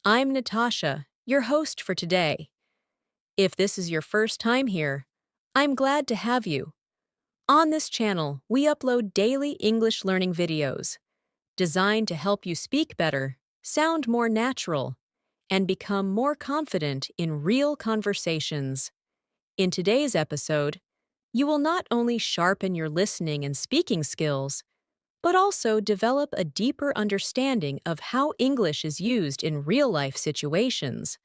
I'm Natasha, your host for today. If this is your first time here, I'm glad to have you. On this channel, we upload daily English learning videos designed to help you speak better, sound more natural, and become more confident in real conversations. In today's episode, you will not only sharpen your listening and speaking skills, but also develop a deeper understanding of how English is used in real-life situations.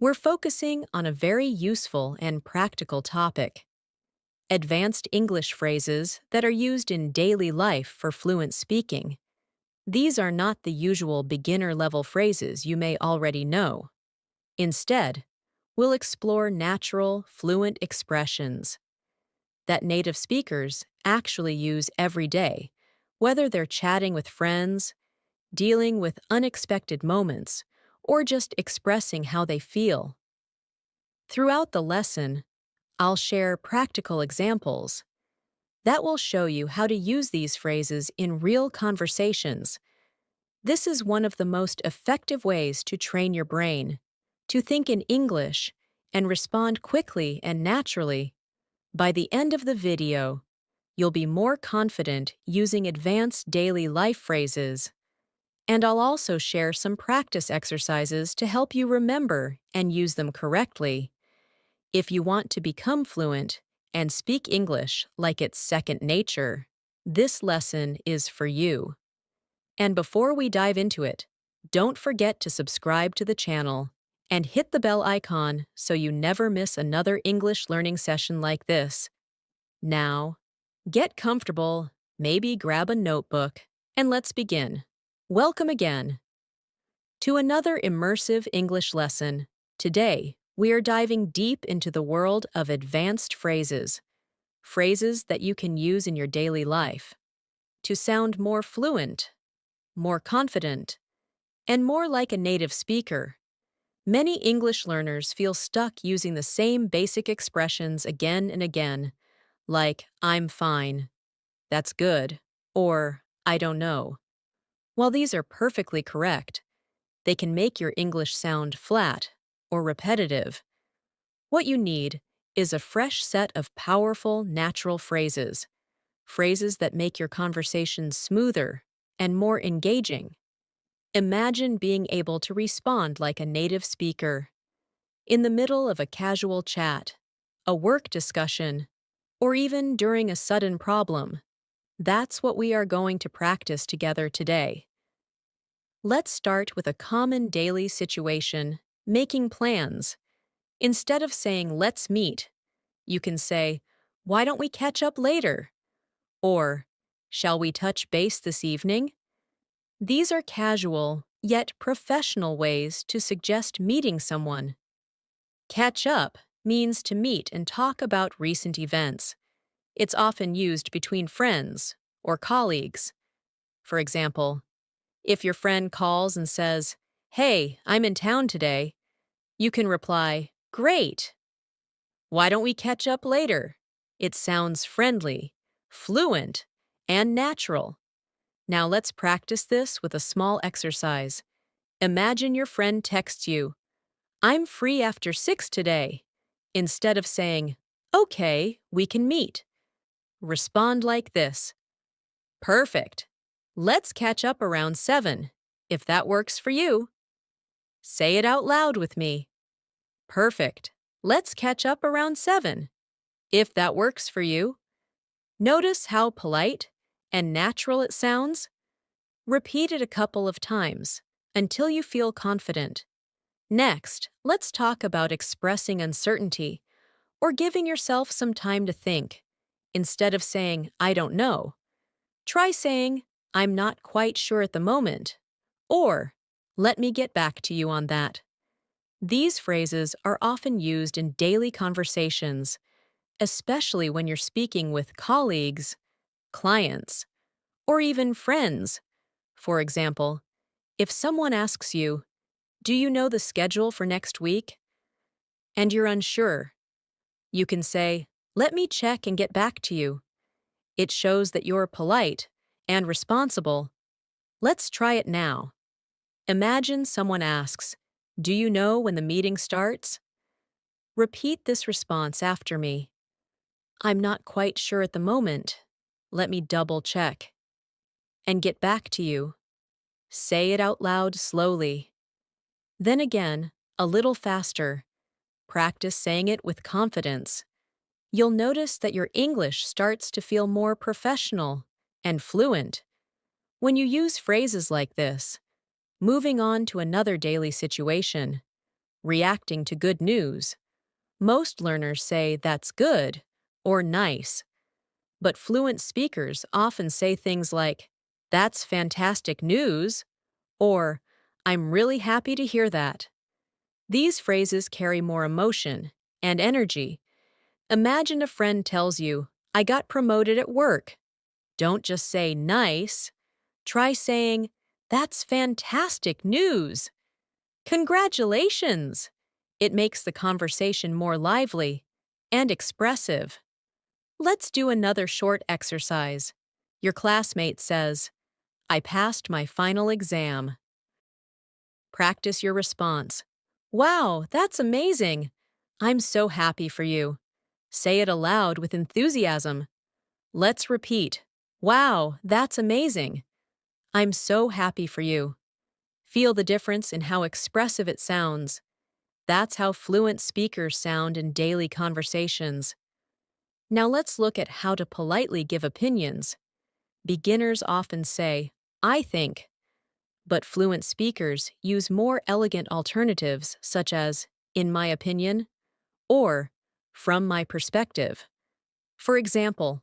We're focusing on a very useful and practical topic: advanced English phrases that are used in daily life for fluent speaking. These are not the usual beginner-level phrases you may already know. Instead, we'll explore natural, fluent expressions that native speakers actually use every day, whether they're chatting with friends, dealing with unexpected moments, or just expressing how they feel. Throughout the lesson, I'll share practical examples that will show you how to use these phrases in real conversations. This is one of the most effective ways to train your brain to think in English and respond quickly and naturally. By the end of the video, you'll be more confident using advanced daily life phrases, and I'll also share some practice exercises to help you remember and use them correctly. If you want to become fluent and speak English like it's second nature, this lesson is for you. And before we dive into it, don't forget to subscribe to the channel and hit the bell icon so you never miss another English learning session like this. Now, get comfortable, maybe grab a notebook, and let's begin. Welcome again to another immersive English lesson. Today, we are diving deep into the world of advanced phrases, phrases that you can use in your daily life to sound more fluent, more confident, and more like a native speaker. Many English learners feel stuck using the same basic expressions again and again, like "I'm fine," "That's good," or "I don't know." While these are perfectly correct, they can make your English sound flat or repetitive. What you need is a fresh set of powerful, natural phrases, phrases that make your conversations smoother and more engaging. Imagine being able to respond like a native speaker in the middle of a casual chat, a work discussion, or even during a sudden problem. That's what we are going to practice together today. Let's start with a common daily situation: making plans. Instead of saying "let's meet," you can say, "Why don't we catch up later?" Or, "Shall we touch base this evening?" These are casual, yet professional ways to suggest meeting someone. Catch up means to meet and talk about recent events. It's often used between friends or colleagues. For example, if your friend calls and says, "Hey, I'm in town today," you can reply, "Great. Why don't we catch up later?" It sounds friendly, fluent, and natural. Now let's practice this with a small exercise. Imagine your friend texts you, "I'm free after 6 today." Instead of saying, "Okay, we can meet," respond like this: "Perfect. Let's catch up around 7, if that works for you." Say it out loud with me. "Perfect. Let's catch up around 7, if that works for you." Notice how polite and natural it sounds? Repeat it a couple of times until you feel confident. Next, let's talk about expressing uncertainty or giving yourself some time to think. Instead of saying, "I don't know," try saying, "I'm not quite sure at the moment," or "Let me get back to you on that." These phrases are often used in daily conversations, especially when you're speaking with colleagues, clients, or even friends. For example, if someone asks you, "Do you know the schedule for next week?" and you're unsure, you can say, "Let me check and get back to you." It shows that you're polite and responsible. Let's try it now. Imagine someone asks, Do you know when the meeting starts? Repeat this response after me. I'm not quite sure at the moment. Let me double check. And get back to you. Say it out loud slowly. Then again, a little faster. Practice saying it with confidence. You'll notice that your English starts to feel more professional and fluent. When you use phrases like this, moving on to another daily situation, reacting to good news, most learners say that's good or nice. But fluent speakers often say things like, "That's fantastic news," or "I'm really happy to hear that." These phrases carry more emotion and energy. Imagine a friend tells you, "I got promoted at work." Don't just say nice. Try saying, "That's fantastic news." Congratulations! It makes the conversation more lively and expressive. Let's do another short exercise. Your classmate says, "I passed my final exam." Practice your response. "Wow, that's amazing! I'm so happy for you." Say it aloud with enthusiasm. Let's repeat. "Wow, that's amazing! I'm so happy for you." Feel the difference in how expressive it sounds. That's how fluent speakers sound in daily conversations. Now let's look at how to politely give opinions. Beginners often say, "I think," but fluent speakers use more elegant alternatives such as, "in my opinion," or "from my perspective." For example,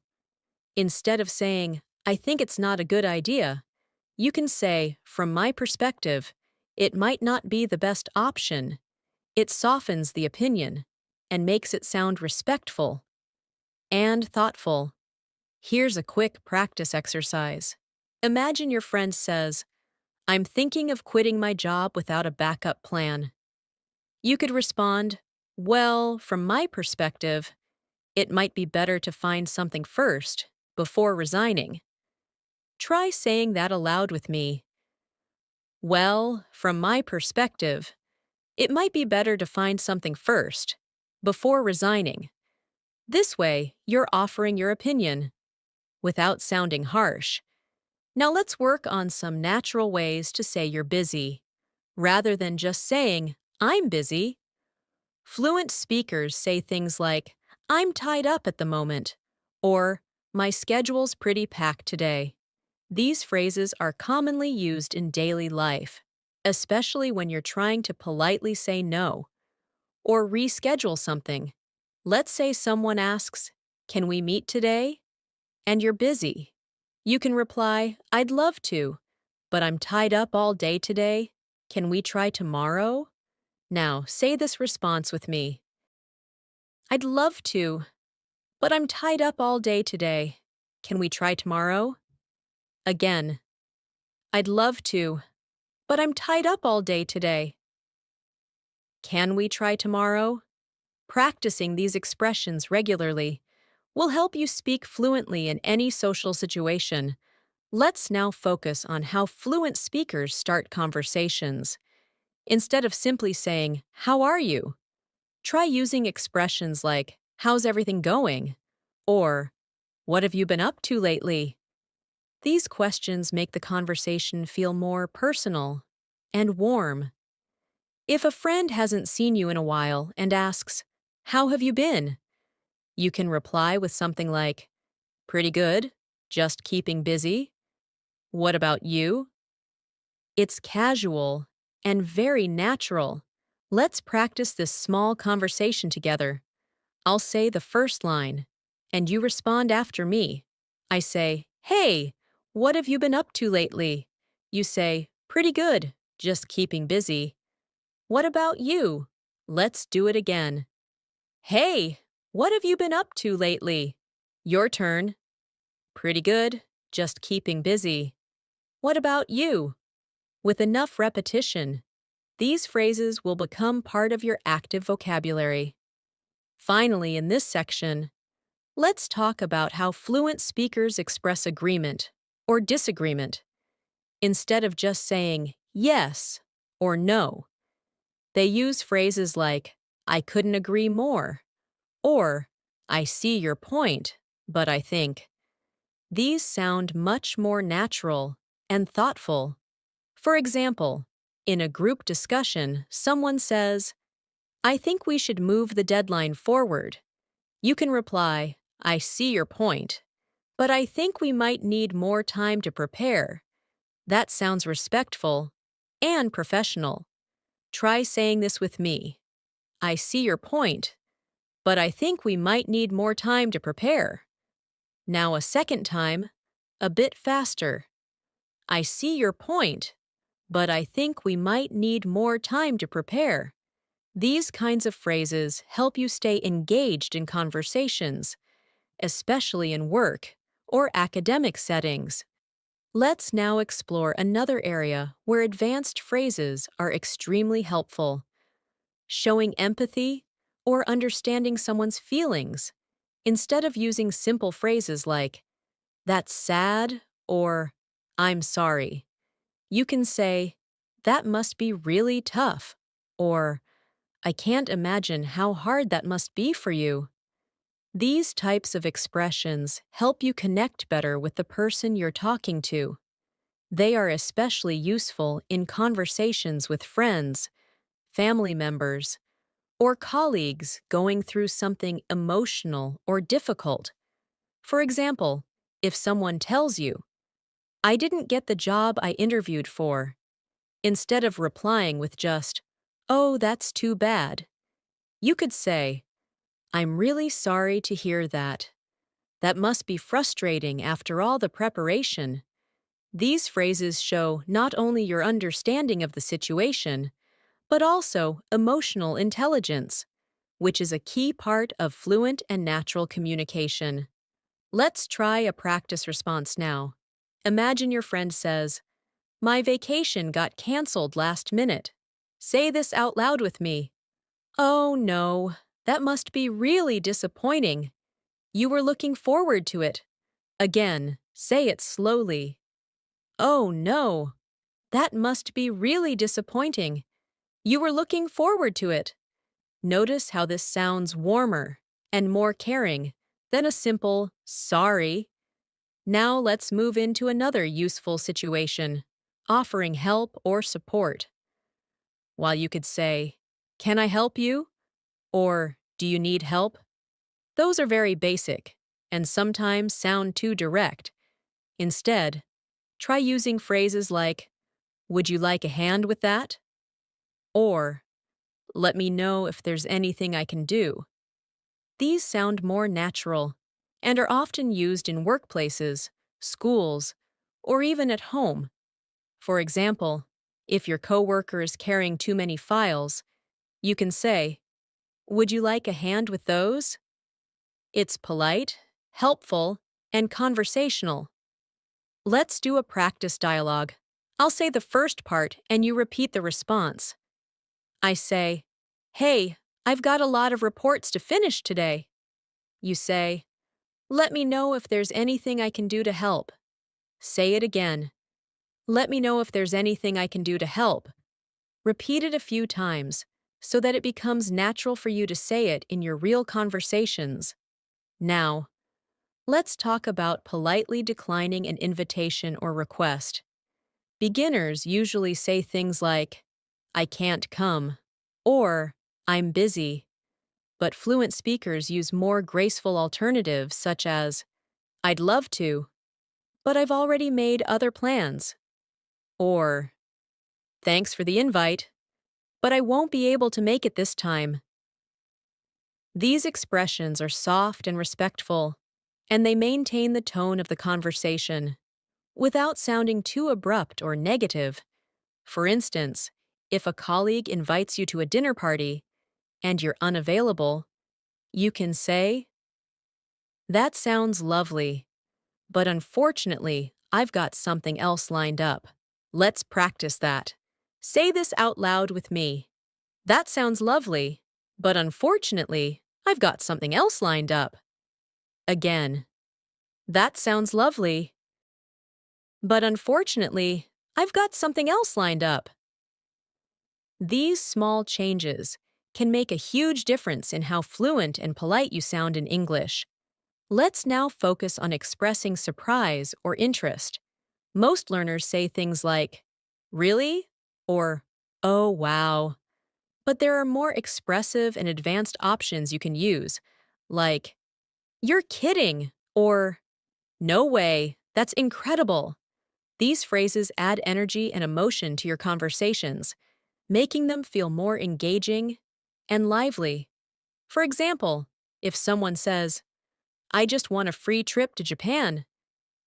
instead of saying, "I think it's not a good idea," you can say, "From my perspective, it might not be the best option." It softens the opinion and makes it sound respectful and thoughtful. Here's a quick practice exercise. Imagine your friend says, "I'm thinking of quitting my job without a backup plan." You could respond, "Well, from my perspective, it might be better to find something first before resigning." Try saying that aloud with me. "Well, from my perspective, it might be better to find something first before resigning." This way, you're offering your opinion without sounding harsh. Now let's work on some natural ways to say you're busy. Rather than just saying, "I'm busy," fluent speakers say things like, "I'm tied up at the moment," or "My schedule's pretty packed today." These phrases are commonly used in daily life, especially when you're trying to politely say no or reschedule something. Let's say someone asks, "Can we meet today?" and you're busy. You can reply, "I'd love to, but I'm tied up all day today. Can we try tomorrow?" Now, say this response with me. "I'd love to, but I'm tied up all day today. Can we try tomorrow?" Again, "I'd love to, but I'm tied up all day today. Can we try tomorrow?" Practicing these expressions regularly will help you speak fluently in any social situation. Let's now focus on how fluent speakers start conversations. Instead of simply saying, "How are you?" try using expressions like, "How's everything going?" or "What have you been up to lately?" These questions make the conversation feel more personal and warm. If a friend hasn't seen you in a while and asks, "How have you been?" you can reply with something like, "Pretty good, just keeping busy. What about you?" It's casual and very natural. Let's practice this small conversation together. I'll say the first line, and you respond after me. I say, "Hey, what have you been up to lately?" You say, "Pretty good, just keeping busy." "What about you?" Let's do it again. "Hey, what have you been up to lately?" Your turn. "Pretty good, just keeping busy." "What about you?" With enough repetition, these phrases will become part of your active vocabulary. Finally, in this section, let's talk about how fluent speakers express agreement or disagreement. Instead of just saying yes or no, They use phrases like, I couldn't agree more, or I see your point, but I think. These sound much more natural and thoughtful. For example, in a group discussion, someone says, I think we should move the deadline forward. You can reply, I see your point, but I think we might need more time to prepare. That sounds respectful and professional. Try saying this with me. I see your point, but I think we might need more time to prepare. Now a second time, a bit faster. I see your point, but I think we might need more time to prepare. These kinds of phrases help you stay engaged in conversations, especially in work or academic settings. Let's now explore another area where advanced phrases are extremely helpful: showing empathy or understanding someone's feelings. Instead of using simple phrases like, that's sad, or I'm sorry, you can say, that must be really tough, or I can't imagine how hard that must be for you. These types of expressions help you connect better with the person you're talking to. They are especially useful in conversations with friends, family members, or colleagues going through something emotional or difficult. For example, if someone tells you, I didn't get the job I interviewed for, instead of replying with just, oh, that's too bad, you could say, I'm really sorry to hear that. That must be frustrating after all the preparation. These phrases show not only your understanding of the situation, but also emotional intelligence, which is a key part of fluent and natural communication. Let's try a practice response now. Imagine your friend says, my vacation got canceled last minute. Say this out loud with me. Oh no, that must be really disappointing. You were looking forward to it. Again, say it slowly. Oh no, that must be really disappointing. You were looking forward to it. Notice how this sounds warmer and more caring than a simple sorry. Now let's move into another useful situation, offering help or support. While you could say, can I help you? Or do you need help? Those are very basic and sometimes sound too direct. Instead, try using phrases like, would you like a hand with that? Or, let me know if there's anything I can do. These sound more natural and are often used in workplaces, schools, or even at home. For example, if your coworker is carrying too many files, you can say, would you like a hand with those? It's polite, helpful, and conversational. Let's do a practice dialogue. I'll say the first part and you repeat the response. I say, hey, I've got a lot of reports to finish today. You say, let me know if there's anything I can do to help. Say it again. Let me know if there's anything I can do to help. Repeat it a few times so that it becomes natural for you to say it in your real conversations. Now, let's talk about politely declining an invitation or request. Beginners usually say things like, I can't come, or I'm busy. But fluent speakers use more graceful alternatives such as, I'd love to, but I've already made other plans. Or, thanks for the invite, but I won't be able to make it this time. These expressions are soft and respectful, and they maintain the tone of the conversation without sounding too abrupt or negative. For instance, if a colleague invites you to a dinner party and you're unavailable, you can say, that sounds lovely, but unfortunately, I've got something else lined up. Let's practice that. Say this out loud with me. That sounds lovely, but unfortunately, I've got something else lined up. Again. That sounds lovely, but unfortunately, I've got something else lined up. These small changes can make a huge difference in how fluent and polite you sound in English. Let's now focus on expressing surprise or interest. Most learners say things like, "Really?" or "Oh, wow." But there are more expressive and advanced options you can use, like, "You're kidding!" or "No way, that's incredible." These phrases add energy and emotion to your conversations, making them feel more engaging and lively. For example, if someone says, "I just won a free trip to Japan,"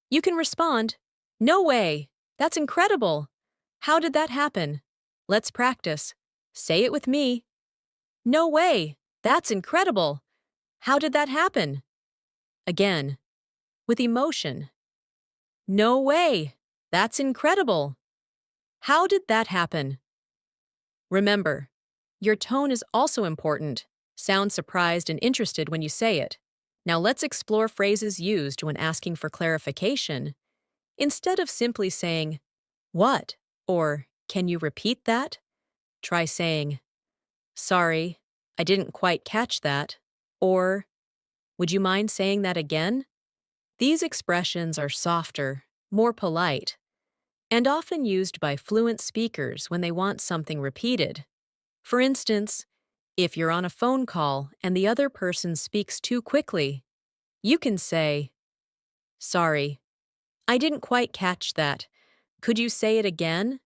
you can respond, "No way! That's incredible! How did that happen?" Let's practice. Say it with me. "No way! That's incredible! How did that happen?" Again, with emotion. "No way! That's incredible! How did that happen?" Remember, your tone is also important. Sound surprised and interested when you say it. Now let's explore phrases used when asking for clarification. Instead of simply saying, "What?" or "Can you repeat that?" try saying, "Sorry, I didn't quite catch that," or "Would you mind saying that again?" These expressions are softer, more polite, and often used by fluent speakers when they want something repeated. For instance, if you're on a phone call and the other person speaks too quickly, you can say, "Sorry, I didn't quite catch that. Could you say it again?"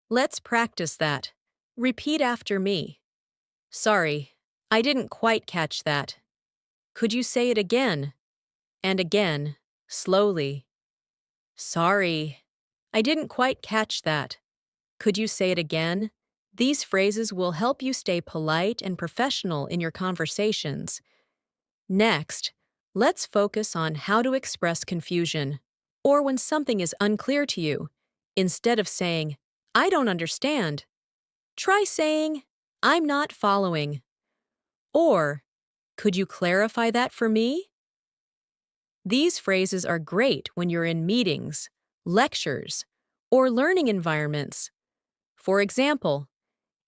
Let's practice that. Repeat after me. "Sorry, I didn't quite catch that. Could you say it again?" And again, slowly. "Sorry, I didn't quite catch that. Could you say it again?" These phrases will help you stay polite and professional in your conversations. Next, let's focus on how to express confusion, or when something is unclear to you. Instead of saying, "I don't understand," try saying, "I'm not following," or "Could you clarify that for me?" These phrases are great when you're in meetings, lectures, or learning environments. For example,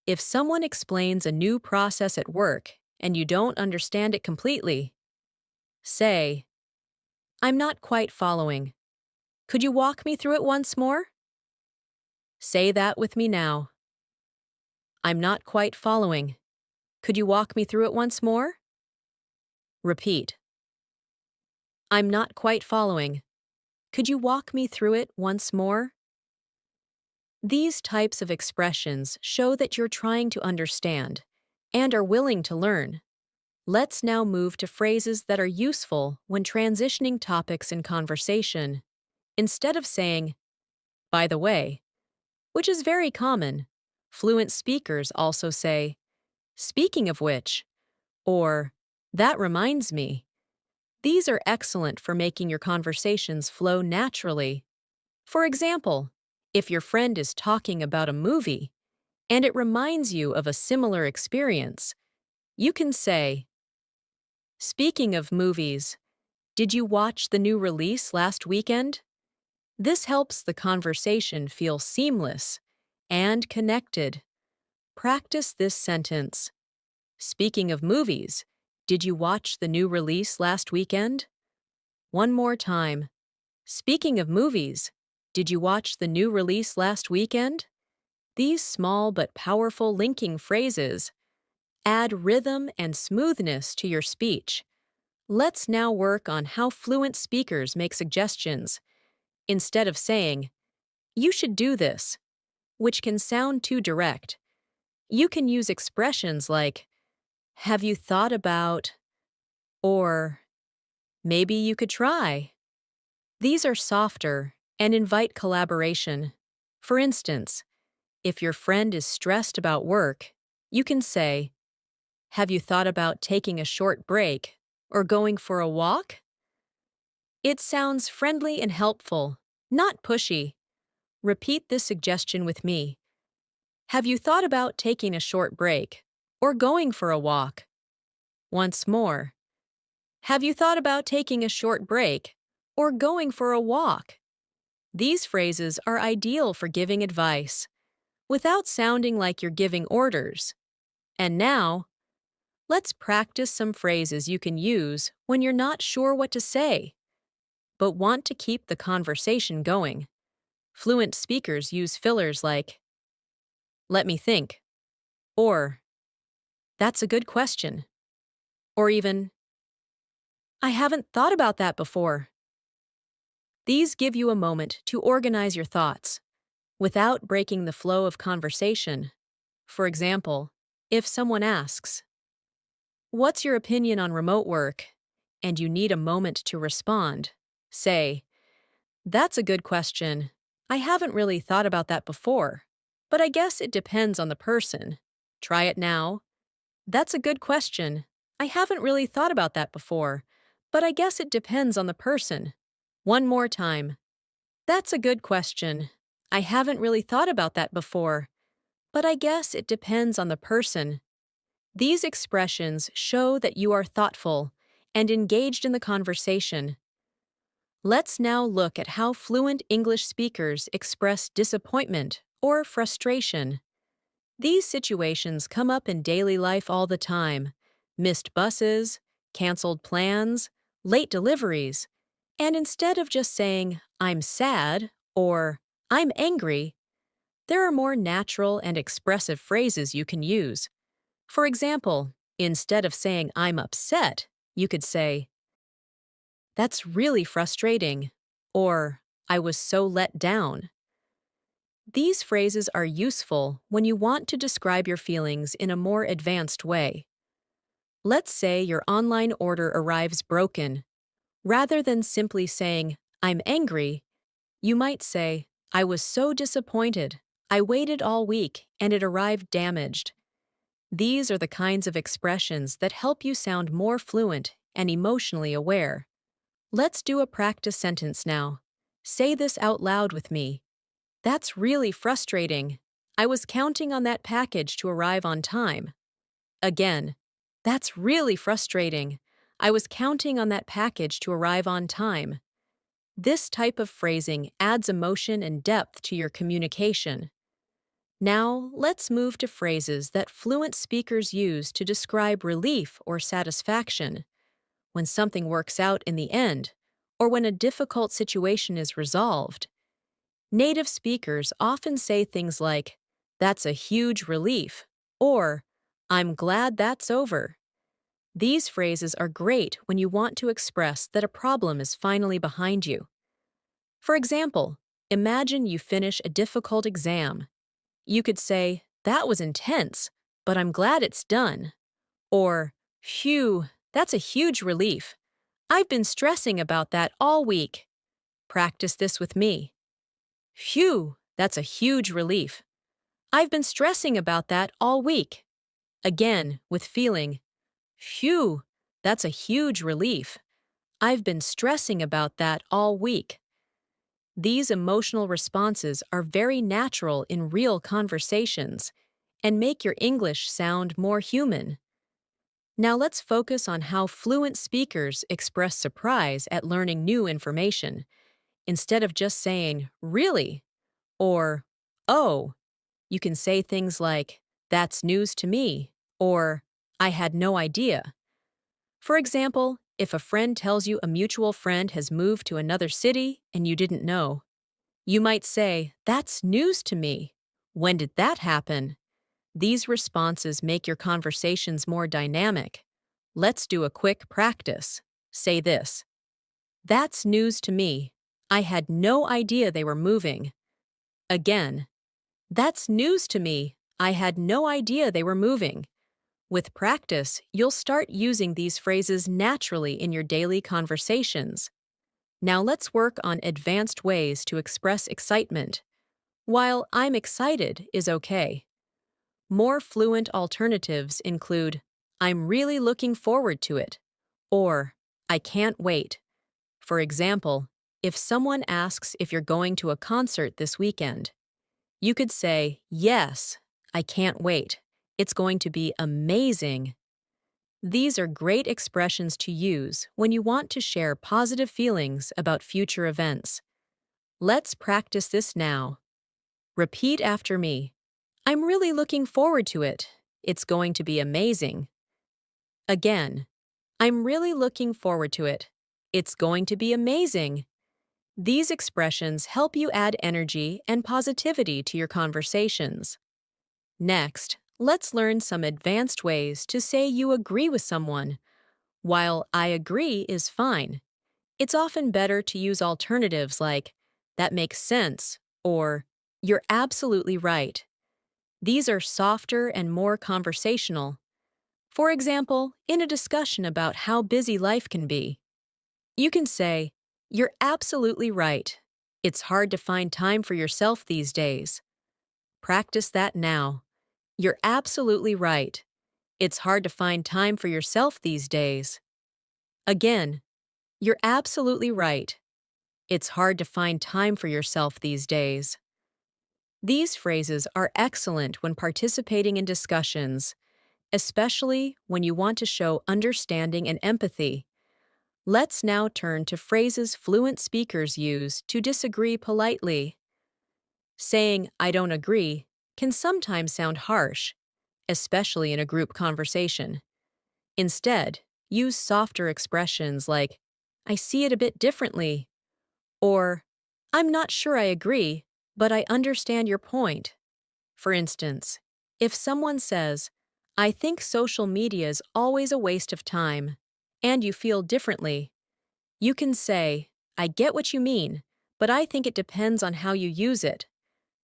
if someone explains a new process at work and you don't understand it completely, say, "I'm not quite following. Could you walk me through it once more?" Say that with me now. "I'm not quite following. Could you walk me through it once more?" Repeat. "I'm not quite following. Could you walk me through it once more?" These types of expressions show that you're trying to understand and are willing to learn. Let's now move to phrases that are useful when transitioning topics in conversation. Instead of saying, "By the way," which is very common, fluent speakers also say, "Speaking of which," or "That reminds me." These are excellent for making your conversations flow naturally. For example, if your friend is talking about a movie and it reminds you of a similar experience, you can say, "Speaking of movies, did you watch the new release last weekend?" This helps the conversation feel seamless and connected. Practice this sentence. "Speaking of movies, did you watch the new release last weekend?" One more time. "Speaking of movies, did you watch the new release last weekend?" These small but powerful linking phrases add rhythm and smoothness to your speech. Let's now work on how fluent speakers make suggestions. Instead of saying, "You should do this," which can sound too direct, you can use expressions like, "Have you thought about," or "Maybe you could try." These are softer and invite collaboration. For instance, if your friend is stressed about work, you can say, "Have you thought about taking a short break or going for a walk?" It sounds friendly and helpful, not pushy. Repeat this suggestion with me. "Have you thought about taking a short break or going for a walk?" Once more. "Have you thought about taking a short break or going for a walk?" These phrases are ideal for giving advice. without sounding like you're giving orders. And now, let's practice some phrases you can use when you're not sure what to say, but want to keep the conversation going. Fluent speakers use fillers like, let me think, or that's a good question, or even, I haven't thought about that before. These give you a moment to organize your thoughts without breaking the flow of conversation. For example, if someone asks, what's your opinion on remote work? And you need a moment to respond, say, that's a good question. I haven't really thought about that before, but I guess it depends on the person. Try it now. That's a good question. I haven't really thought about that before, but I guess it depends on the person. One more time. That's a good question. I haven't really thought about that before, but I guess it depends on the person. These expressions show that you are thoughtful and engaged in the conversation. Let's now look at how fluent English speakers express disappointment or frustration. These situations come up in daily life all the time. Missed buses, canceled plans, late deliveries. And instead of just saying, I'm sad or I'm angry, there are more natural and expressive phrases you can use. For example, instead of saying I'm upset, you could say, that's really frustrating, or I was so let down. These phrases are useful when you want to describe your feelings in a more advanced way. Let's say your online order arrives broken. Rather than simply saying, I'm angry, you might say, I was so disappointed. I waited all week and it arrived damaged. These are the kinds of expressions that help you sound more fluent and emotionally aware. Let's do a practice sentence now. Say this out loud with me. That's really frustrating. I was counting on that package to arrive on time. Again, that's really frustrating. I was counting on that package to arrive on time. This type of phrasing adds emotion and depth to your communication. Now, let's move to phrases that fluent speakers use to describe relief or satisfaction. When something works out in the end, or when a difficult situation is resolved. Native speakers often say things like, that's a huge relief, or I'm glad that's over. These phrases are great when you want to express that a problem is finally behind you. For example, imagine you finish a difficult exam. You could say, that was intense, but I'm glad it's done. Or, phew, that's a huge relief. I've been stressing about that all week. Practice this with me. Phew, that's a huge relief. I've been stressing about that all week. Again, with feeling. Phew, that's a huge relief. I've been stressing about that all week. These emotional responses are very natural in real conversations and make your English sound more human. Now let's focus on how fluent speakers express surprise at learning new information. Instead of just saying, really, or, oh, you can say things like, that's news to me, or, I had no idea. For example, if a friend tells you a mutual friend has moved to another city and you didn't know, you might say, that's news to me. When did that happen? These responses make your conversations more dynamic. Let's do a quick practice. Say this. That's news to me. I had no idea they were moving. Again. That's news to me. I had no idea they were moving. With practice, you'll start using these phrases naturally in your daily conversations. Now let's work on advanced ways to express excitement. While I'm excited is okay. More fluent alternatives include, I'm really looking forward to it, or I can't wait. For example, if someone asks if you're going to a concert this weekend, you could say, yes, I can't wait. It's going to be amazing. These are great expressions to use when you want to share positive feelings about future events. Let's practice this now. Repeat after me. I'm really looking forward to it. It's going to be amazing. Again, I'm really looking forward to it. It's going to be amazing. These expressions help you add energy and positivity to your conversations. Next, let's learn some advanced ways to say you agree with someone. While I agree is fine, it's often better to use alternatives like, that makes sense, or, you're absolutely right. These are softer and more conversational. For example, in a discussion about how busy life can be, you can say, you're absolutely right. It's hard to find time for yourself these days. Practice that now. You're absolutely right. It's hard to find time for yourself these days. Again, you're absolutely right. It's hard to find time for yourself these days. These phrases are excellent when participating in discussions, especially when you want to show understanding and empathy. Let's now turn to phrases fluent speakers use to disagree politely. Saying, I don't agree, can sometimes sound harsh, especially in a group conversation. Instead, use softer expressions like, I see it a bit differently, or, I'm not sure I agree, but I understand your point. For instance, if someone says, I think social media is always a waste of time, and you feel differently, you can say, I get what you mean, but I think it depends on how you use it.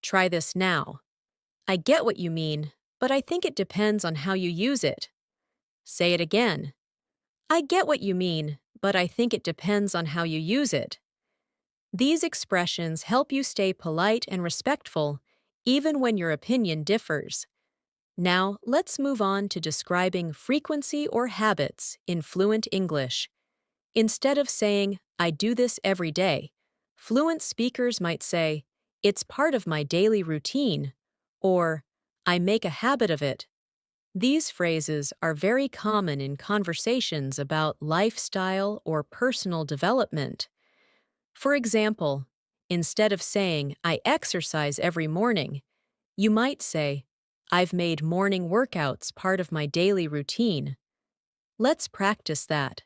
Try this now. I get what you mean, but I think it depends on how you use it. Say it again. I get what you mean, but I think it depends on how you use it. These expressions help you stay polite and respectful, even when your opinion differs. Now, let's move on to describing frequency or habits in fluent English. Instead of saying, I do this every day, fluent speakers might say, it's part of my daily routine, or I make a habit of it. These phrases are very common in conversations about lifestyle or personal development. For example, instead of saying, I exercise every morning, you might say, I've made morning workouts part of my daily routine. Let's practice that.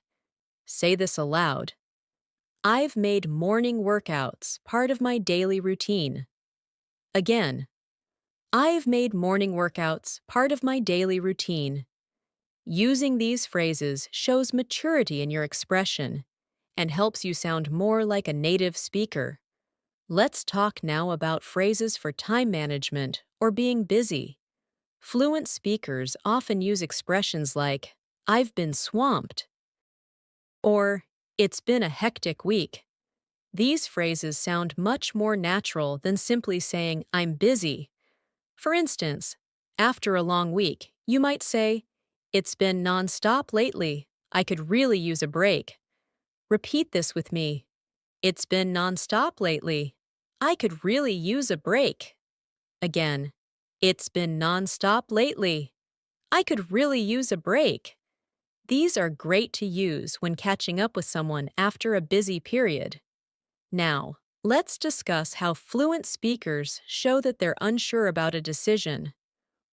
Say this aloud. I've made morning workouts part of my daily routine. Again, I've made morning workouts part of my daily routine. Using these phrases shows maturity in your expression and helps you sound more like a native speaker. Let's talk now about phrases for time management or being busy. Fluent speakers often use expressions like, I've been swamped, or it's been a hectic week. These phrases sound much more natural than simply saying, I'm busy. For instance, after a long week, you might say, it's been nonstop lately. I could really use a break. Repeat this with me. It's been nonstop lately. I could really use a break. Again, it's been nonstop lately. I could really use a break. These are great to use when catching up with someone after a busy period. Now, let's discuss how fluent speakers show that they're unsure about a decision.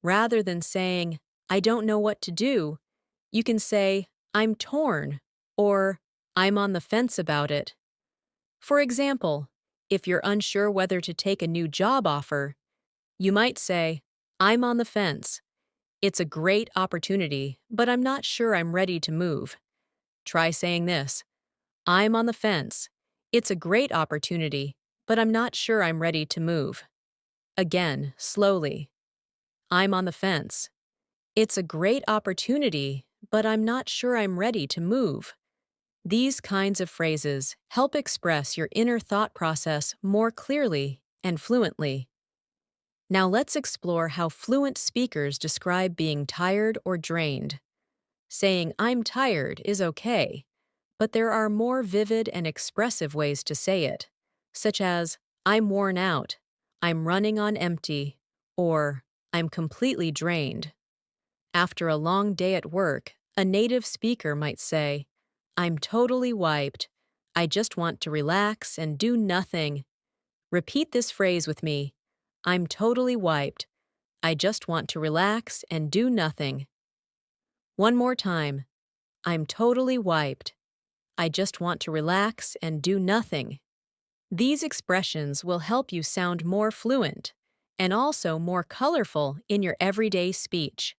Rather than saying, I don't know what to do, you can say, I'm torn, or I'm on the fence about it. For example, if you're unsure whether to take a new job offer, you might say, I'm on the fence. It's a great opportunity, but I'm not sure I'm ready to move. Try saying this. I'm on the fence. It's a great opportunity, but I'm not sure I'm ready to move. Again, slowly. I'm on the fence. It's a great opportunity, but I'm not sure I'm ready to move. These kinds of phrases help express your inner thought process more clearly and fluently. Now let's explore how fluent speakers describe being tired or drained. Saying, I'm tired is okay, but there are more vivid and expressive ways to say it, such as, I'm worn out, I'm running on empty, or I'm completely drained. After a long day at work, a native speaker might say, I'm totally wiped. I just want to relax and do nothing. Repeat this phrase with me. I'm totally wiped. I just want to relax and do nothing. One more time. I'm totally wiped. I just want to relax and do nothing. These expressions will help you sound more fluent and also more colorful in your everyday speech.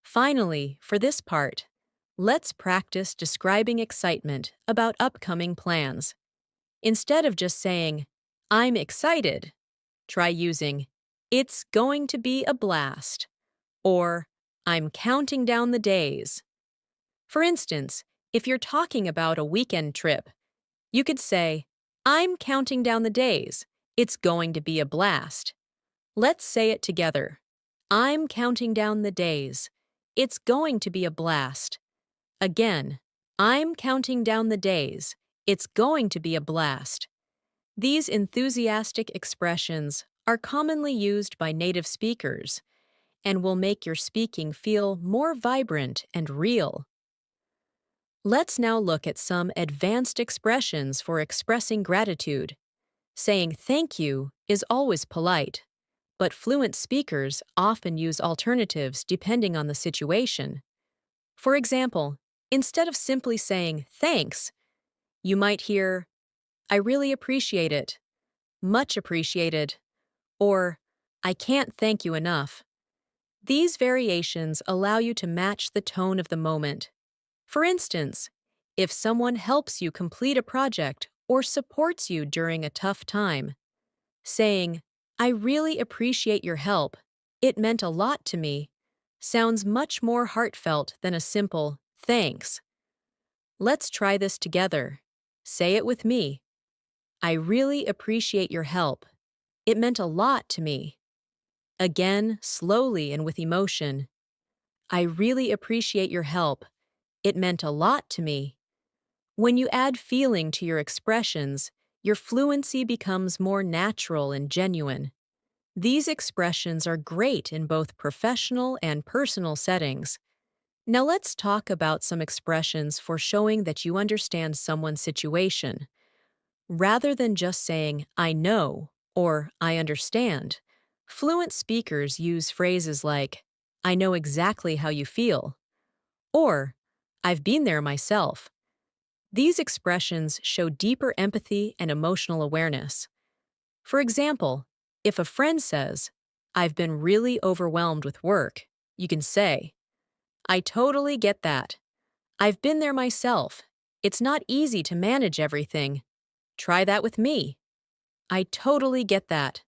Finally, for this part, let's practice describing excitement about upcoming plans. Instead of just saying, I'm excited, try using, it's going to be a blast, or I'm counting down the days. For instance, if you're talking about a weekend trip, you could say, I'm counting down the days. It's going to be a blast. Let's say it together. I'm counting down the days. It's going to be a blast. Again, I'm counting down the days. It's going to be a blast. These enthusiastic expressions are commonly used by native speakers and will make your speaking feel more vibrant and real. Let's now look at some advanced expressions for expressing gratitude. Saying thank you is always polite, but fluent speakers often use alternatives depending on the situation. For example, instead of simply saying thanks, you might hear, I really appreciate it, much appreciated, or I can't thank you enough. These variations allow you to match the tone of the moment. For instance, if someone helps you complete a project or supports you during a tough time, saying, I really appreciate your help, it meant a lot to me, sounds much more heartfelt than a simple thanks. Let's try this together. Say it with me. I really appreciate your help. It meant a lot to me. Again, slowly and with emotion. I really appreciate your help. It meant a lot to me. When you add feeling to your expressions, your fluency becomes more natural and genuine. These expressions are great in both professional and personal settings. Now let's talk about some expressions for showing that you understand someone's situation. Rather than just saying, I know, or I understand, fluent speakers use phrases like, I know exactly how you feel, or I've been there myself. These expressions show deeper empathy and emotional awareness. For example, if a friend says, I've been really overwhelmed with work, you can say, I totally get that. I've been there myself. It's not easy to manage everything. Try that with me. I totally get that.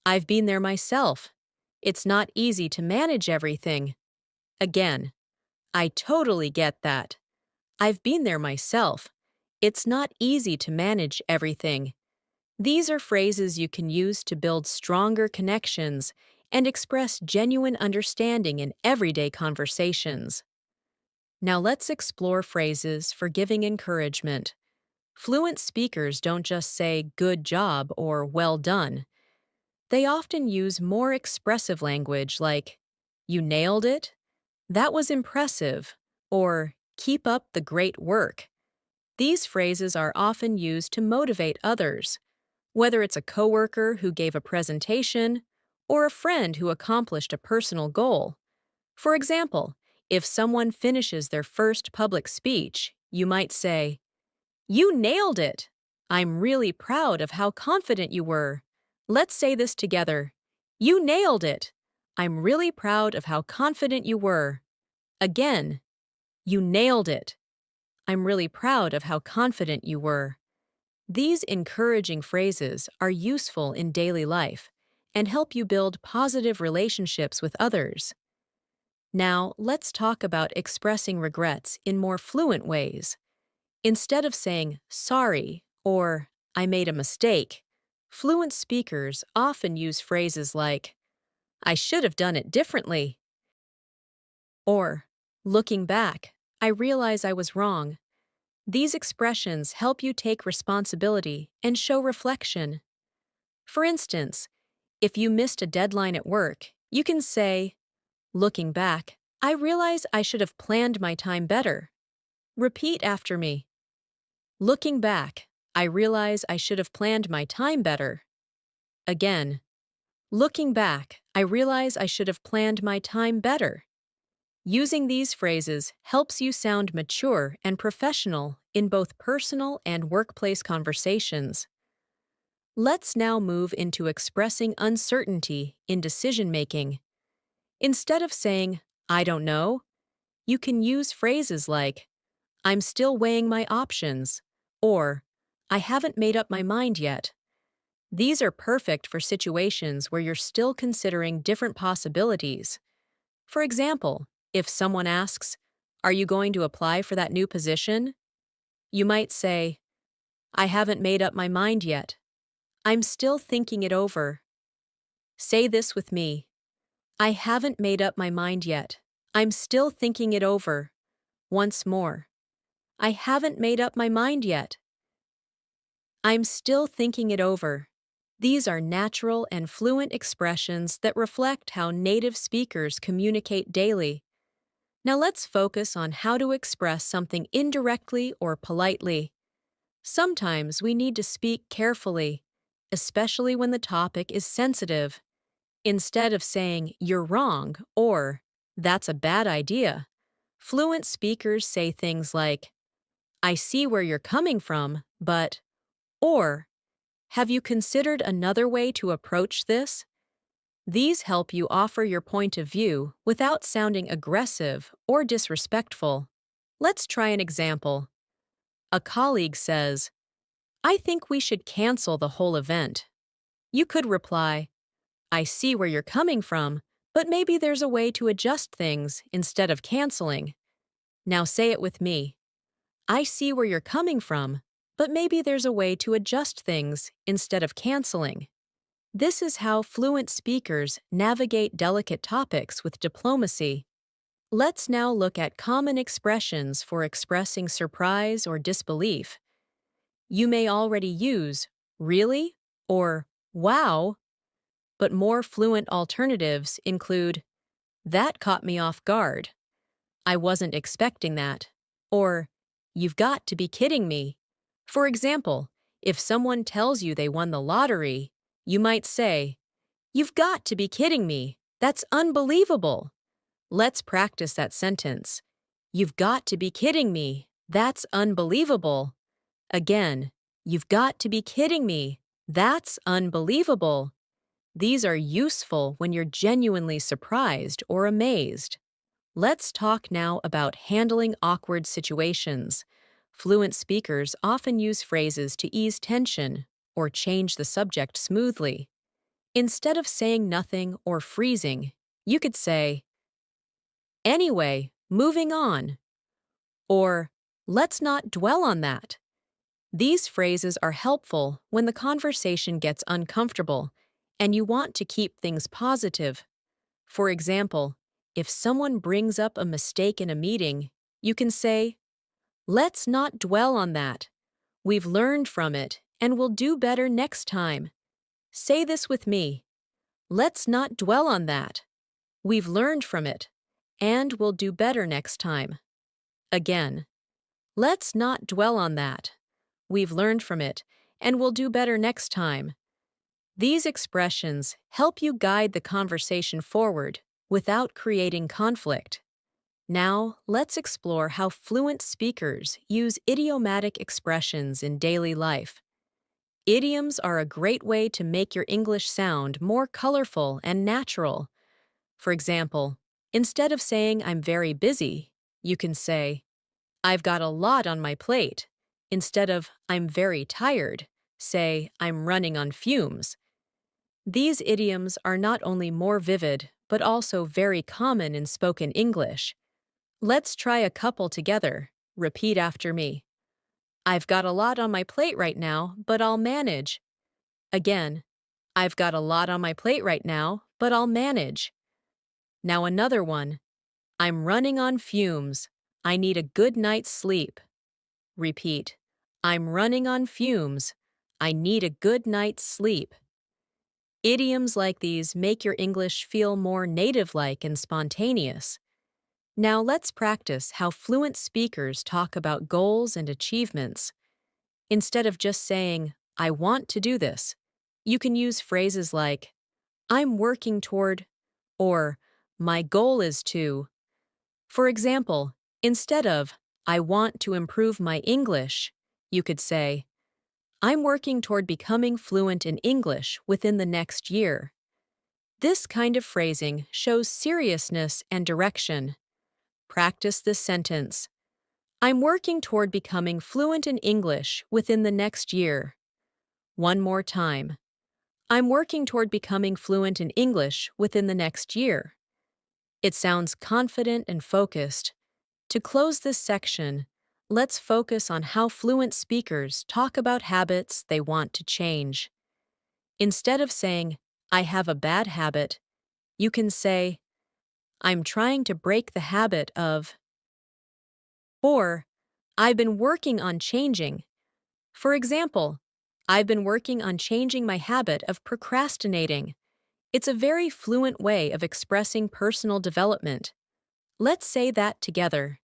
I've been there myself. It's not easy to manage everything. Again, I totally get that. I've been there myself. It's not easy to manage everything. These are phrases you can use to build stronger connections and express genuine understanding in everyday conversations. Now let's explore phrases for giving encouragement. Fluent speakers don't just say good job or well done. They often use more expressive language like, you nailed it, that was impressive, or keep up the great work. These phrases are often used to motivate others, whether it's a coworker who gave a presentation or a friend who accomplished a personal goal. For example, if someone finishes their first public speech, you might say, you nailed it! I'm really proud of how confident you were. Let's say this together. You nailed it! I'm really proud of how confident you were. Again, you nailed it! I'm really proud of how confident you were. These encouraging phrases are useful in daily life and help you build positive relationships with others. Now, let's talk about expressing regrets in more fluent ways. Instead of saying, sorry, or I made a mistake, fluent speakers often use phrases like, I should have done it differently, or looking back, I realize I was wrong. These expressions help you take responsibility and show reflection. For instance, if you missed a deadline at work, you can say, looking back, I realize I should have planned my time better. Repeat after me. Looking back, I realize I should have planned my time better. Again, Looking back, I realize I should have planned my time better. Using these phrases helps you sound mature and professional in both personal and workplace conversations. Let's now move into expressing uncertainty in decision making. Instead of saying, I don't know, you can use phrases like, I'm still weighing my options, or I haven't made up my mind yet. These are perfect for situations where you're still considering different possibilities. For example, if someone asks, are you going to apply for that new position? You might say, I haven't made up my mind yet. I'm still thinking it over. Say this with me. I haven't made up my mind yet. I'm still thinking it over. Once more. I haven't made up my mind yet. I'm still thinking it over. These are natural and fluent expressions that reflect how native speakers communicate daily. Now let's focus on how to express something indirectly or politely. Sometimes we need to speak carefully, especially when the topic is sensitive. Instead of saying, you're wrong, or that's a bad idea, fluent speakers say things like, I see where you're coming from, but, or, have you considered another way to approach this? These help you offer your point of view without sounding aggressive or disrespectful. Let's try an example. A colleague says, I think we should cancel the whole event. You could reply, I see where you're coming from, but maybe there's a way to adjust things instead of canceling. Now say it with me. I see where you're coming from, but maybe there's a way to adjust things instead of canceling. This is how fluent speakers navigate delicate topics with diplomacy. Let's now look at common expressions for expressing surprise or disbelief. You may already use really or wow, but more fluent alternatives include that caught me off guard, I wasn't expecting that, or you've got to be kidding me. For example, if someone tells you they won the lottery, you might say, you've got to be kidding me. That's unbelievable. Let's practice that sentence. You've got to be kidding me. That's unbelievable. Again, you've got to be kidding me. That's unbelievable. These are useful when you're genuinely surprised or amazed. Let's talk now about handling awkward situations. Fluent speakers often use phrases to ease tension or change the subject smoothly. Instead of saying nothing or freezing, you could say, anyway, moving on, or let's not dwell on that. These phrases are helpful when the conversation gets uncomfortable and you want to keep things positive. For example, if someone brings up a mistake in a meeting, you can say, let's not dwell on that. We've learned from it and we'll do better next time. Say this with me. Let's not dwell on that. We've learned from it and we'll do better next time. Again, let's not dwell on that. We've learned from it and we'll do better next time. These expressions help you guide the conversation forward without creating conflict. Now, let's explore how fluent speakers use idiomatic expressions in daily life. Idioms are a great way to make your English sound more colorful and natural. For example, instead of saying I'm very busy, you can say, I've got a lot on my plate. Instead of I'm very tired, say I'm running on fumes. These idioms are not only more vivid, but also very common in spoken English. Let's try a couple together. Repeat after me. I've got a lot on my plate right now, but I'll manage. Again, I've got a lot on my plate right now, but I'll manage. Now another one. I'm running on fumes. I need a good night's sleep. Repeat. I'm running on fumes. I need a good night's sleep. Idioms like these make your English feel more native-like and spontaneous. Now let's practice how fluent speakers talk about goals and achievements. Instead of just saying, I want to do this, you can use phrases like, I'm working toward, or my goal is to. For example, instead of I want to improve my English, you could say, I'm working toward becoming fluent in English within the next year. This kind of phrasing shows seriousness and direction. Practice this sentence. I'm working toward becoming fluent in English within the next year. One more time. I'm working toward becoming fluent in English within the next year. It sounds confident and focused. To close this section, let's focus on how fluent speakers talk about habits they want to change. Instead of saying, I have a bad habit, you can say, I'm trying to break the habit of, or I've been working on changing. For example, I've been working on changing my habit of procrastinating. It's a very fluent way of expressing personal development. Let's say that together.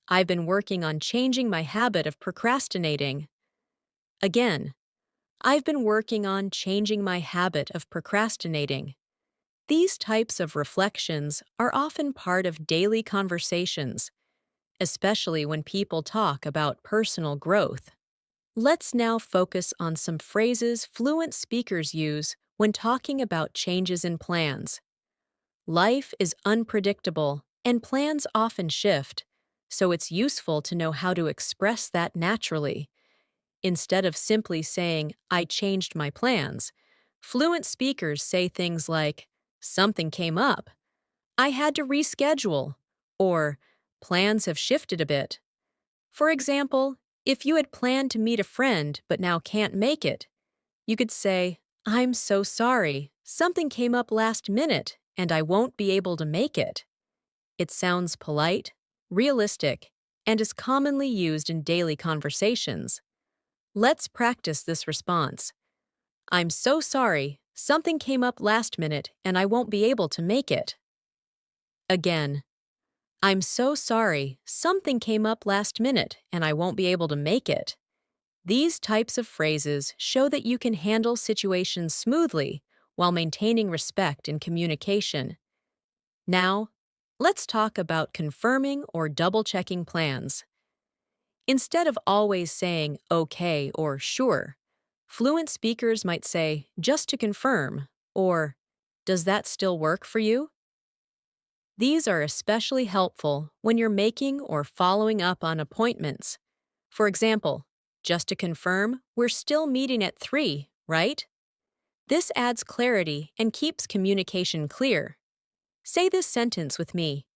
I've been working on changing my habit of procrastinating. Again, I've been working on changing my habit of procrastinating. These types of reflections are often part of daily conversations, especially when people talk about personal growth. Let's now focus on some phrases fluent speakers use when talking about changes in plans. Life is unpredictable, and plans often shift, so it's useful to know how to express that naturally. Instead of simply saying, I changed my plans, fluent speakers say things like, something came up, I had to reschedule, or plans have shifted a bit. For example, if you had planned to meet a friend but now can't make it, you could say, I'm so sorry, something came up last minute and I won't be able to make it. It sounds polite, realistic, and is commonly used in daily conversations. Let's practice this response. I'm so sorry, something came up last minute and I won't be able to make it. Again, I'm so sorry, something came up last minute and I won't be able to make it. These types of phrases show that you can handle situations smoothly while maintaining respect in communication. Now, let's talk about confirming or double-checking plans. Instead of always saying okay or sure, fluent speakers might say just to confirm or does that still work for you? These are especially helpful when you're making or following up on appointments. For example, just to confirm, we're still meeting at 3, right? This adds clarity and keeps communication clear. Say this sentence with me.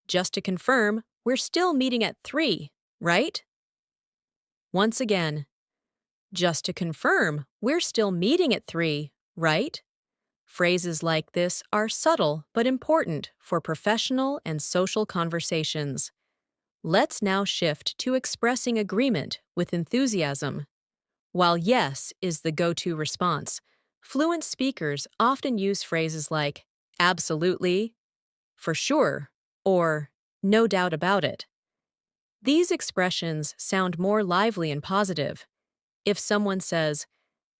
Just to confirm, we're still meeting at 3, right? Once again, just to confirm, we're still meeting at 3, right? Phrases like this are subtle but important for professional and social conversations. Let's now shift to expressing agreement with enthusiasm. While yes is the go-to response, fluent speakers often use phrases like absolutely, for sure, or no doubt about it. These expressions sound more lively and positive. If someone says,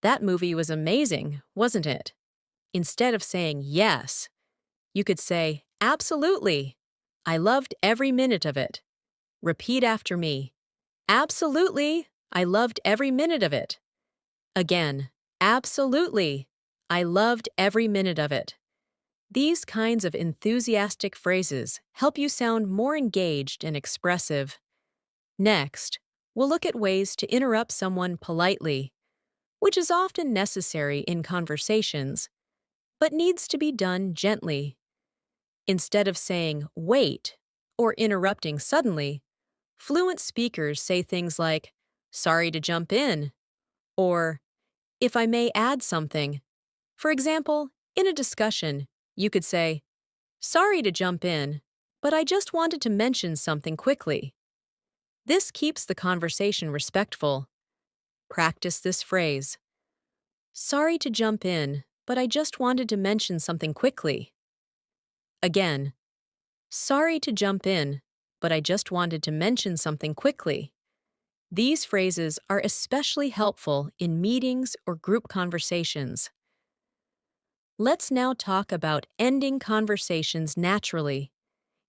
that movie was amazing, wasn't it? Instead of saying yes, you could say, absolutely. I loved every minute of it. Repeat after me. Absolutely. I loved every minute of it. Again, absolutely. I loved every minute of it. These kinds of enthusiastic phrases help you sound more engaged and expressive. Next, we'll look at ways to interrupt someone politely, which is often necessary in conversations, but needs to be done gently. Instead of saying, wait, or interrupting suddenly, fluent speakers say things like, sorry to jump in, or if I may add something. For example, in a discussion, you could say, sorry to jump in, but I just wanted to mention something quickly. This keeps the conversation respectful. Practice this phrase. Sorry to jump in, but I just wanted to mention something quickly. Again, sorry to jump in, but I just wanted to mention something quickly. These phrases are especially helpful in meetings or group conversations. Let's now talk about ending conversations naturally.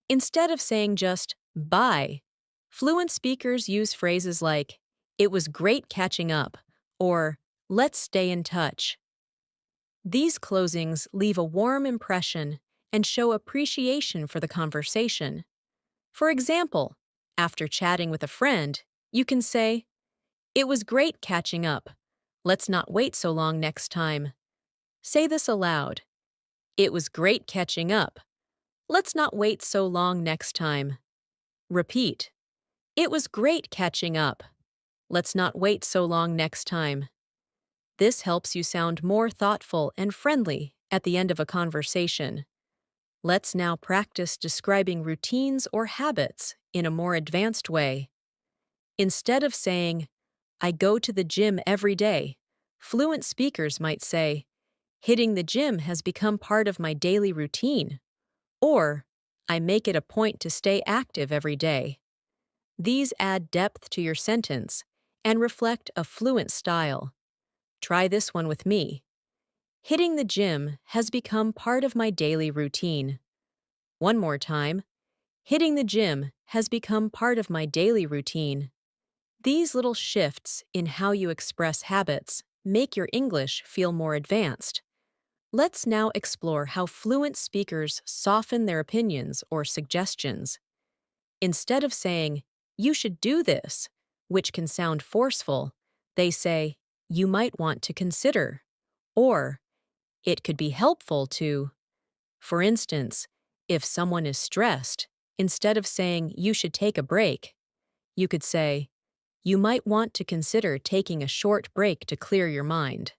Instead of saying just bye, fluent speakers use phrases like, it was great catching up, or let's stay in touch. These closings leave a warm impression and show appreciation for the conversation. For example, after chatting with a friend, you can say, it was great catching up. Let's not wait so long next time. Say this aloud. It was great catching up. Let's not wait so long next time. Repeat. It was great catching up. Let's not wait so long next time. This helps you sound more thoughtful and friendly at the end of a conversation. Let's now practice describing routines or habits in a more advanced way. Instead of saying, I go to the gym every day, fluent speakers might say, hitting the gym has become part of my daily routine, or I make it a point to stay active every day. These add depth to your sentence and reflect a fluent style. Try this one with me. Hitting the gym has become part of my daily routine. One more time. Hitting the gym has become part of my daily routine. These little shifts in how you express habits make your English feel more advanced. Let's now explore how fluent speakers soften their opinions or suggestions. Instead of saying, you should do this, which can sound forceful, they say, you might want to consider, or it could be helpful to. For instance, if someone is stressed, instead of saying, you should take a break, you could say, you might want to consider taking a short break to clear your mind.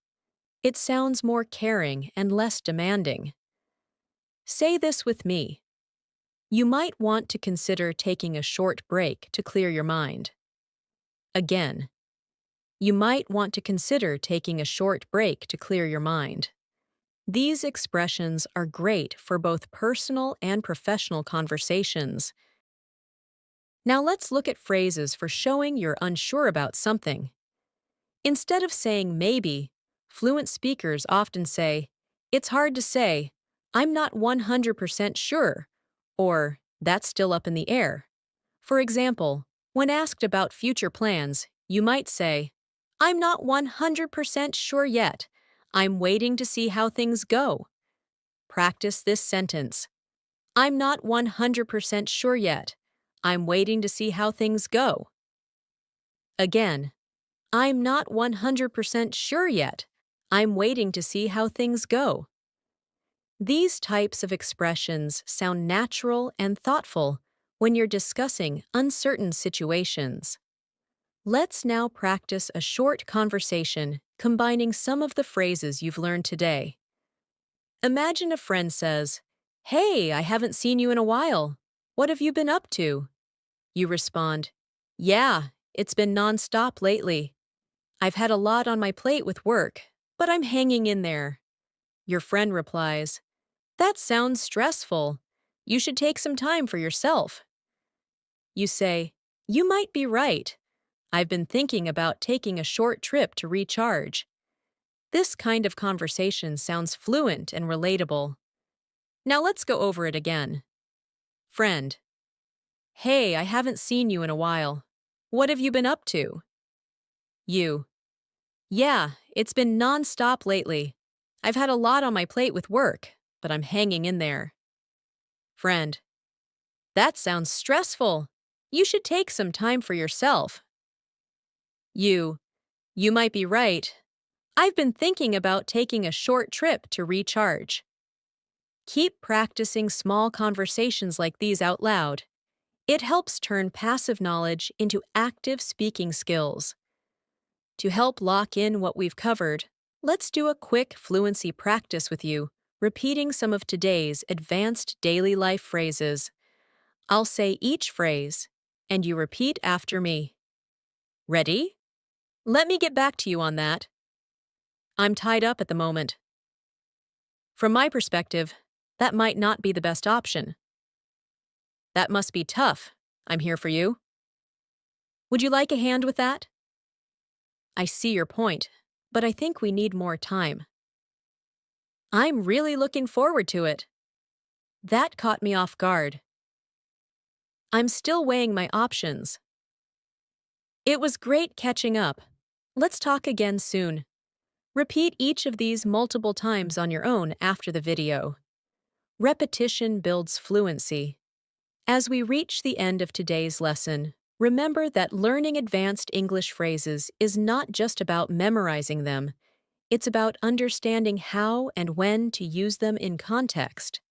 It sounds more caring and less demanding. Say this with me. You might want to consider taking a short break to clear your mind. Again, you might want to consider taking a short break to clear your mind. These expressions are great for both personal and professional conversations. Now let's look at phrases for showing you're unsure about something. Instead of saying maybe, fluent speakers often say, it's hard to say, I'm not 100% sure, or that's still up in the air. For example, when asked about future plans, you might say, I'm not 100% sure yet. I'm waiting to see how things go. Practice this sentence. I'm not 100% sure yet. I'm waiting to see how things go. Again, I'm not 100% sure yet. I'm waiting to see how things go. These types of expressions sound natural and thoughtful when you're discussing uncertain situations. Let's now practice a short conversation combining some of the phrases you've learned today. Imagine a friend says, Hey, I haven't seen you in a while. What have you been up to? You respond, Yeah, it's been nonstop lately. I've had a lot on my plate with work, but I'm hanging in there. Your friend replies, That sounds stressful. You should take some time for yourself. You say, You might be right. I've been thinking about taking a short trip to recharge. This kind of conversation sounds fluent and relatable. Now let's go over it again. Friend. Hey, I haven't seen you in a while. What have you been up to? You. Yeah, it's been nonstop lately. I've had a lot on my plate with work, but I'm hanging in there. Friend. That sounds stressful. You should take some time for yourself. You. You might be right. I've been thinking about taking a short trip to recharge. Keep practicing small conversations like these out loud. It helps turn passive knowledge into active speaking skills. To help lock in what we've covered, let's do a quick fluency practice with you, repeating some of today's advanced daily life phrases. I'll say each phrase, and you repeat after me. Ready? Let me get back to you on that. I'm tied up at the moment. From my perspective, that might not be the best option. That must be tough. I'm here for you. Would you like a hand with that? I see your point, but I think we need more time. I'm really looking forward to it. That caught me off guard. I'm still weighing my options. It was great catching up. Let's talk again soon. Repeat each of these multiple times on your own after the video. Repetition builds fluency. As we reach the end of today's lesson, remember that learning advanced English phrases is not just about memorizing them, it's about understanding how and when to use them in context.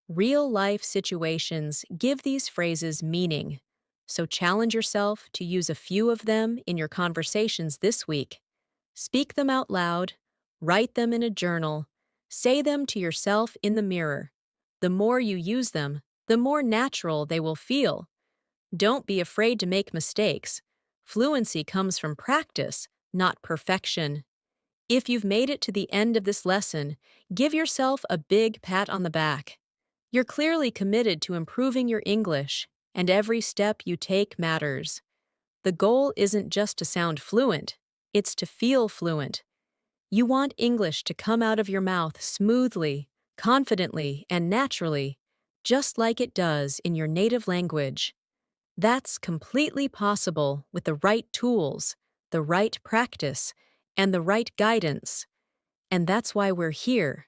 Real-life situations give these phrases meaning, so challenge yourself to use a few of them in your conversations this week. Speak them out loud, write them in a journal, say them to yourself in the mirror. The more you use them, the more natural they will feel. Don't be afraid to make mistakes. Fluency comes from practice, not perfection. If you've made it to the end of this lesson, give yourself a big pat on the back. You're clearly committed to improving your English, and every step you take matters. The goal isn't just to sound fluent, it's to feel fluent. You want English to come out of your mouth smoothly, confidently, and naturally, just like it does in your native language. That's completely possible with the right tools, the right practice, and the right guidance. And that's why we're here.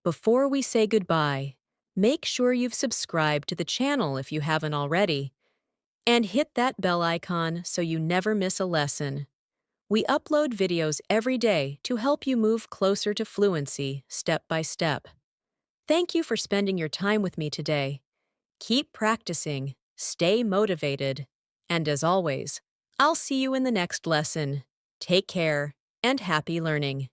Before we say goodbye, make sure you've subscribed to the channel if you haven't already, and hit that bell icon so you never miss a lesson. We upload videos every day to help you move closer to fluency step by step. Thank you for spending your time with me today. Keep practicing, stay motivated, and as always, I'll see you in the next lesson. Take care and happy learning.